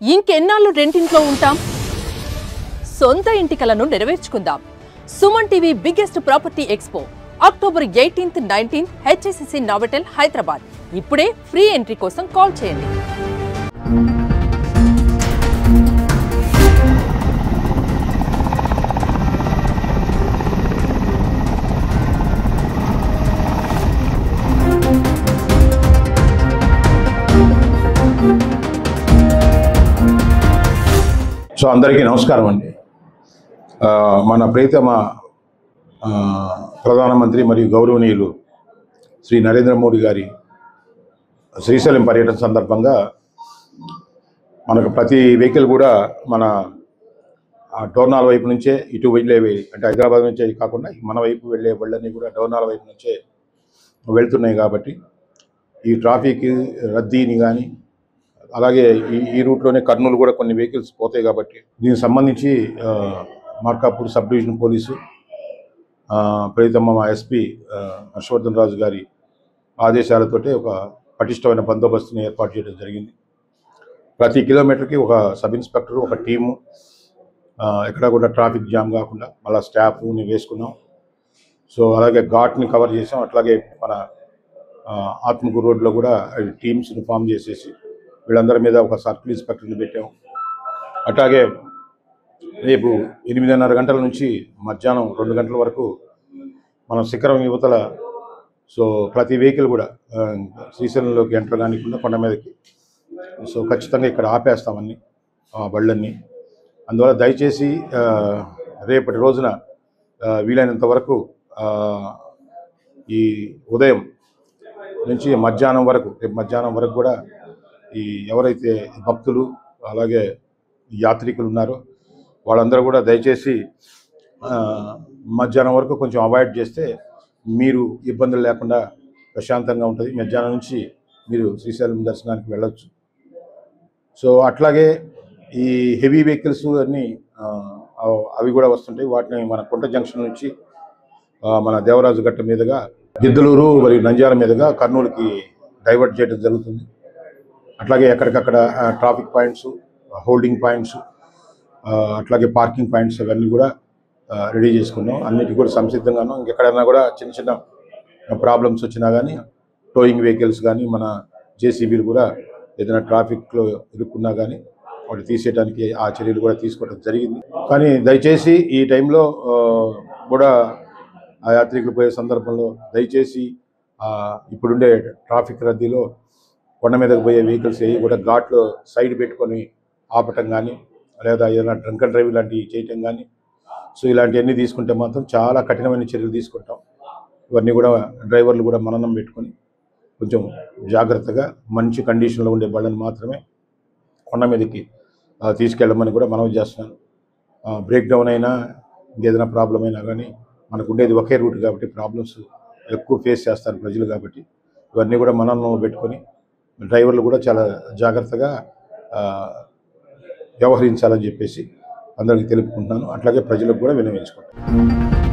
ఇంకెన్నాళ్ళు రెంటింట్లో ఉంటాం? సొంత ఇంటి కలను నెరవేర్చుకుందాం. Suman TV biggest property expo October 18th, 19th HSCC Novotel Hyderabad. ఇప్పుడే ఫ్రీ ఎంట్రీ కోసం కాల్ చేయండి. సో అందరికీ నమస్కారం అండి. మన ప్రియతమ ప్రధానమంత్రి మరియు గౌరవనీయులు శ్రీ నరేంద్ర మోడీ గారి శ్రీశైలం పర్యటన సందర్భంగా మనకు ప్రతి వెహికల్ కూడా మన డోర్నాల వైపు నుంచే ఇటు వెళ్ళేవి, అంటే హైదరాబాద్ నుంచే కాకుండా మన వైపు వెళ్ళే బళ్ళన్నీ కూడా డోర్నాల వైపు నుంచే వెళ్తున్నాయి. కాబట్టి ఈ ట్రాఫిక్ రద్దీని కానీ, అలాగే ఈ రూట్లోనే కర్నూలు కూడా కొన్ని వెహికల్స్ పోతాయి. కాబట్టి దీనికి సంబంధించి మార్కాపూర్ సబ్ డివిజన్ పోలీసు ప్రియతమ ఎస్పీ హర్షవర్ధన్ రాజు గారి ఆదేశాలతోటి ఒక పటిష్టమైన బందోబస్తుని ఏర్పాటు చేయడం జరిగింది. ప్రతి కిలోమీటర్కి ఒక సబ్ ఇన్స్పెక్టర్, ఒక టీము, ఎక్కడ కూడా ట్రాఫిక్ జామ్ కాకుండా మళ్ళీ స్టాఫ్ని వేసుకున్నాం. సో అలాగే ఘాట్ని కవర్ చేసాం. అట్లాగే మన ఆత్మకూరు రోడ్లో కూడా టీమ్స్ని ఫామ్ చేసేసి వీళ్ళందరి మీద ఒక సర్కిల్ ఇన్స్పెక్టర్ని పెట్టాము. అట్లాగే రేపు 8:30 గంటల నుంచి మధ్యాహ్నం 2 గంటల వరకు మనం శిఖరం యువతల సో ప్రతి వెహికల్ కూడా శ్రీశైలంలోకి ఎంటర్ కానికుండా కొండ మీదకి సో ఖచ్చితంగా ఇక్కడ ఆపేస్తామని బళ్ళన్నీ. అందువల్ల దయచేసి రేపటి రోజున వీలైనంత వరకు ఈ ఉదయం నుంచి మధ్యాహ్నం వరకు, రేపు మధ్యాహ్నం వరకు కూడా ఈ ఎవరైతే భక్తులు అలాగే యాత్రికులు ఉన్నారో వాళ్ళందరూ కూడా దయచేసి మధ్యాహ్నం వరకు కొంచెం అవాయిడ్ చేస్తే మీరు ఇబ్బందులు లేకుండా ప్రశాంతంగా ఉంటుంది. మధ్యాహ్నం నుంచి మీరు శ్రీశైలం దర్శనానికి వెళ్ళొచ్చు. సో అట్లాగే ఈ హెవీ వెహికల్స్ అన్నీ అవి కూడా వస్తుంటాయి. వాటిని మన కుంట జంక్షన్ నుంచి మన దేవరాజు గట్ట మీదుగా గిద్దలూరు మరియు నంద్యాల మీదుగా కర్నూలుకి డైవర్ట్ చేయడం జరుగుతుంది. అట్లాగే ఎక్కడికక్కడ ట్రాఫిక్ పాయింట్స్, హోల్డింగ్ పాయింట్స్, అట్లాగే పార్కింగ్ పాయింట్స్ అవన్నీ కూడా రెడీ చేసుకున్నాం. అన్నిటికీ కూడా సంసిద్ధంగాను. ఇంకెక్కడైనా కూడా చిన్న చిన్న ప్రాబ్లమ్స్ వచ్చినా కానీ టోయింగ్ వెహికల్స్ కానీ మన జేసీబీలు కూడా ఏదైనా ట్రాఫిక్లో ఇరుక్కున్నా కానీ వాటి తీసేయడానికి ఆ చర్యలు కూడా తీసుకోవడం జరిగింది. కానీ దయచేసి ఈ టైంలో కూడా ఆ యాత్రికులు పోయే సందర్భంలో దయచేసి ఇప్పుడుండే ట్రాఫిక్ రద్దీలో కొండ మీదకి పోయే వెహికల్స్ ఏవి కూడా ఘాట్లో సైడ్ పెట్టుకొని ఆపటం కానీ, లేదా ఏదైనా డ్రంక్ అండ్ డ్రైవ్ లాంటివి చేయటం కానీ, సో ఇలాంటివన్నీ తీసుకుంటే మాత్రం చాలా కఠినమైన చర్యలు తీసుకుంటాం. ఇవన్నీ కూడా డ్రైవర్లు కూడా మననం పెట్టుకొని కొంచెం జాగ్రత్తగా మంచి కండిషన్లో ఉండే బళ్ళని మాత్రమే కొండ మీదకి తీసుకెళ్ళమని కూడా మనవి చేస్తున్నాను. బ్రేక్ డౌన్ అయినా ఇంకేదైనా ప్రాబ్లం అయినా కానీ మనకు ఉండేది ఒకే రూట్ కాబట్టి ప్రాబ్లమ్స్ ఎక్కువ ఫేస్ చేస్తారు ప్రజలు. కాబట్టి ఇవన్నీ కూడా మననంలో పెట్టుకొని డ్రైవర్లు కూడా చాలా జాగ్రత్తగా వ్యవహరించాలని చెప్పేసి అందరికీ తెలుపుకుంటున్నాను. అట్లాగే ప్రజలకు కూడా విన్నవించుకుంటాను.